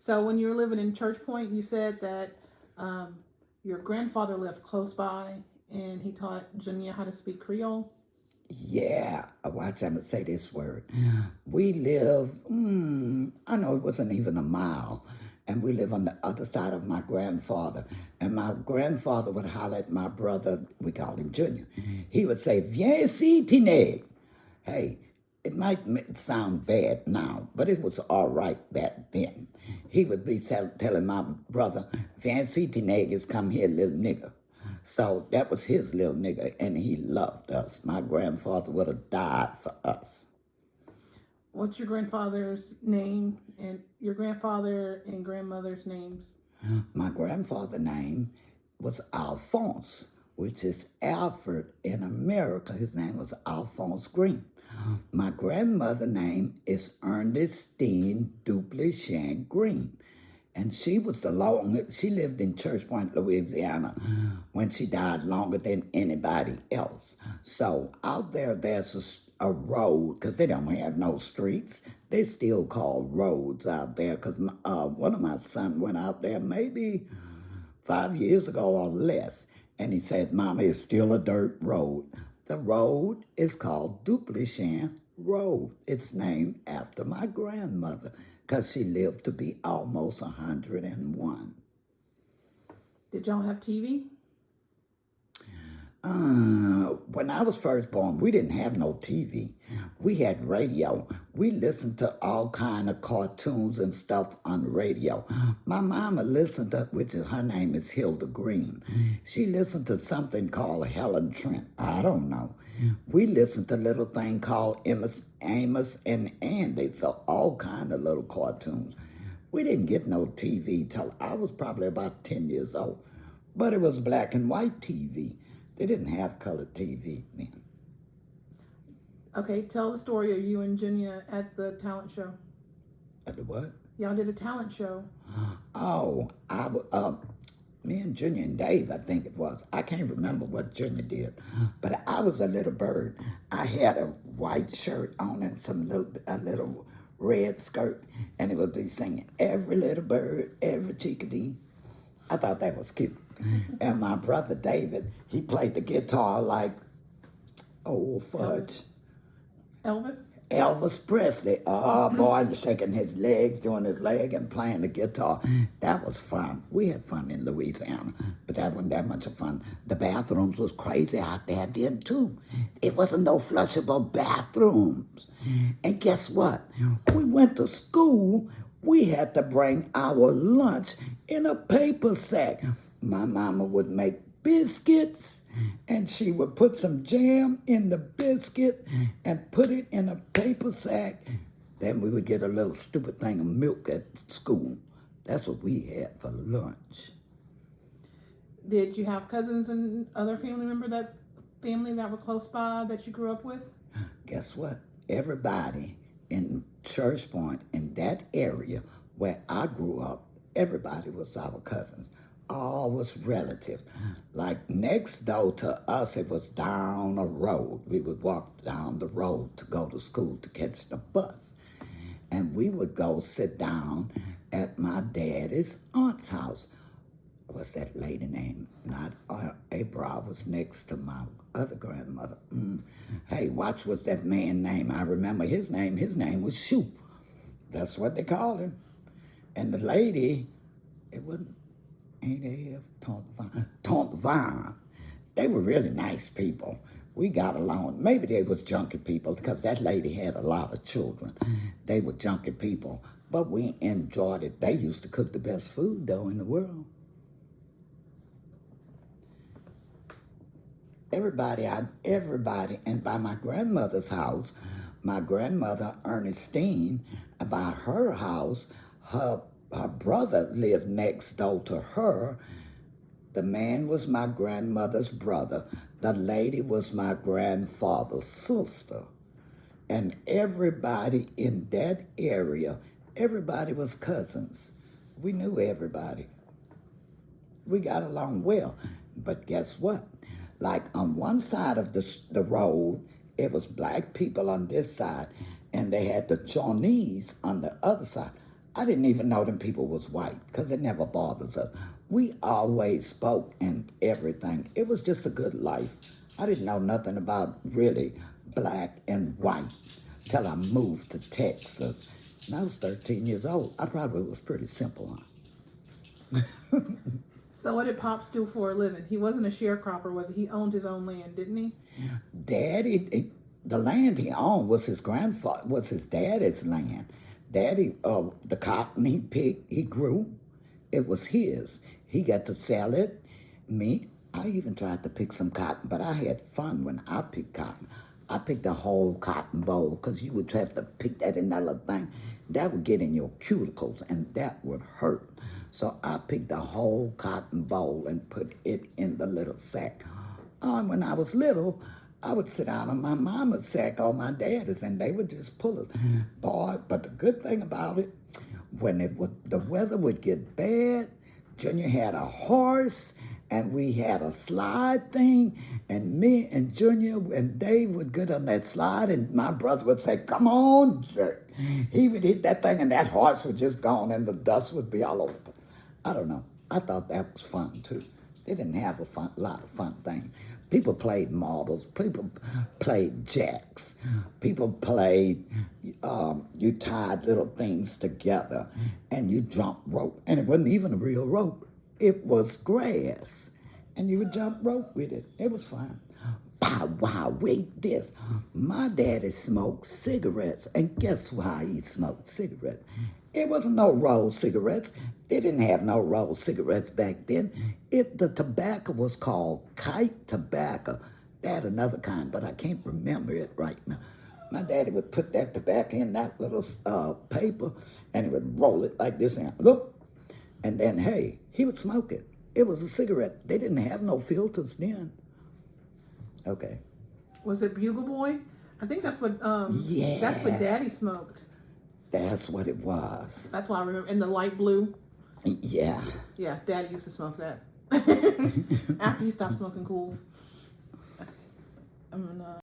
So when you were living in Church Point, you said that um, your grandfather lived close by and he taught Jania how to speak Creole. Yeah, watch, I'm going to say this word. We live, I know it wasn't even a mile, and we live on the other side of my grandfather. And my grandfather would holler at my brother, we called him Junior. He would say, Viens ici, Tine. Hey, it might sound bad now, but it was all right back then. He would be telling my brother, Fancy Teenagers, come here, little nigga. So that was his little nigga, and he loved us. My grandfather would have died for us. What's your grandfather's name and your grandfather and grandmother's names? My grandfather's name was Alphonse, which is Alfred in America. His name was Alphonse Green. My grandmother's name is Ernestine Duplechan Green. And she was the longest, she lived in Church Point, Louisiana, when she died longer than anybody else. So out there, there's a road, because they don't have no streets. They still call roads out there, because one of my sons went out there maybe 5 years ago or less, and he said, Mama, it's still a dirt road. The road is called Duplechan Road. It's named after my grandmother because she lived to be almost 101. Did y'all have TV? When I was first born, we didn't have no TV. We had radio. We listened to all kind of cartoons and stuff on the radio. My mama listened to, which is her name is Hilda Green. She listened to something called Helen Trent. I don't know. We listened to a little thing called Amos and Andy. So all kind of little cartoons. We didn't get no TV till I was probably about 10 years old. But it was black and white TV. They didn't have color TV then. Okay, tell the story of you and Jania at the talent show. At the what? Y'all did a talent show. Oh, me and Junior and Dave, I think it was. I can't remember what Junior did, but I was a little bird. I had a white shirt on and a little red skirt, and it would be singing every little bird, every chickadee. I thought that was cute. And my brother David, he played the guitar like, oh, fudge. Elvis? Elvis Presley. Oh, boy, and shaking his legs, doing his leg, and playing the guitar. That was fun. We had fun in Louisiana, but that wasn't that much of fun. The bathrooms was crazy out there then, too. It wasn't no flushable bathrooms. And guess what? We went to school. We had to bring our lunch in a paper sack. My mama would make biscuits, and she would put some jam in the biscuit and put it in a paper sack. Then we would get a little stupid thing of milk at school. That's what we had for lunch. Did you have cousins and other family that were close by that you grew up with? Guess what? Everybody in Church Point, in that area where I grew up, everybody was our cousins. All was relative. Like next door to us, it was down a road. We would walk down the road to go to school to catch the bus. And we would go sit down at my daddy's aunt's house. What's that lady name? Not April, was next to my other grandmother. Hey, watch what's that man's name. I remember his name. His name was Shoop. That's what they called him. And the lady, it wasn't Tante Vine. They were really nice people. We got along. Maybe they was junkie people because that lady had a lot of children. They were junkie people, but we enjoyed it. They used to cook the best food, though, in the world. Everybody, and by my grandmother's house, my grandmother Ernestine, by her house, her brother lived next door to her. The man was my grandmother's brother. The lady was my grandfather's sister. And everybody in that area, everybody was cousins. We knew everybody. We got along well. But guess what? Like on one side of the road, it was black people on this side, and they had the Chinese on the other side. I didn't even know them people was white because it never bothers us. We always spoke and everything. It was just a good life. I didn't know nothing about really black and white till I moved to Texas. And I was 13 years old. I probably was pretty simple, huh? So what did Pops do for a living? He wasn't a sharecropper, was he? He owned his own land, didn't he? Daddy, the land he owned was his daddy's land. Daddy, the cotton he picked, he grew. It was his. He got to sell it. Me, I even tried to pick some cotton, but I had fun when I picked cotton. I picked a whole cotton boll because you would have to pick that in that little thing. That would get in your cuticles and that would hurt. So I picked a whole cotton boll and put it in the little sack. When I was little, I would sit down on my mama's sack or my daddy's and they would just pull us. Boy, but the good thing about it, when the weather would get bad, Junior had a horse and we had a slide thing, and me and Junior and Dave would get on that slide, and my brother would say, "Come on, jerk." He would hit that thing, and that horse would just gone, and the dust would be all over. I don't know. I thought that was fun too. They didn't have a lot of fun things. People played marbles. People played jacks. People played, you tied little things together and you jump rope. And it wasn't even a real rope. It was grass. And you would jump rope with it. It was fun. Wow, wait this. My daddy smoked cigarettes. And guess why he smoked cigarettes? It wasn't no rolled cigarettes. They didn't have no rolled cigarettes back then. The tobacco was called kite tobacco. They had another kind, but I can't remember it right now. My daddy would put that tobacco in that little paper, and he would roll it like this, and then, hey, he would smoke it. It was a cigarette. They didn't have no filters then. Okay. Was it Bugle Boy? I think that's what Yeah. that's what Daddy smoked. That's what it was. That's why I remember. In the light blue. Yeah. Yeah, Daddy used to smoke that. After he stopped smoking cools.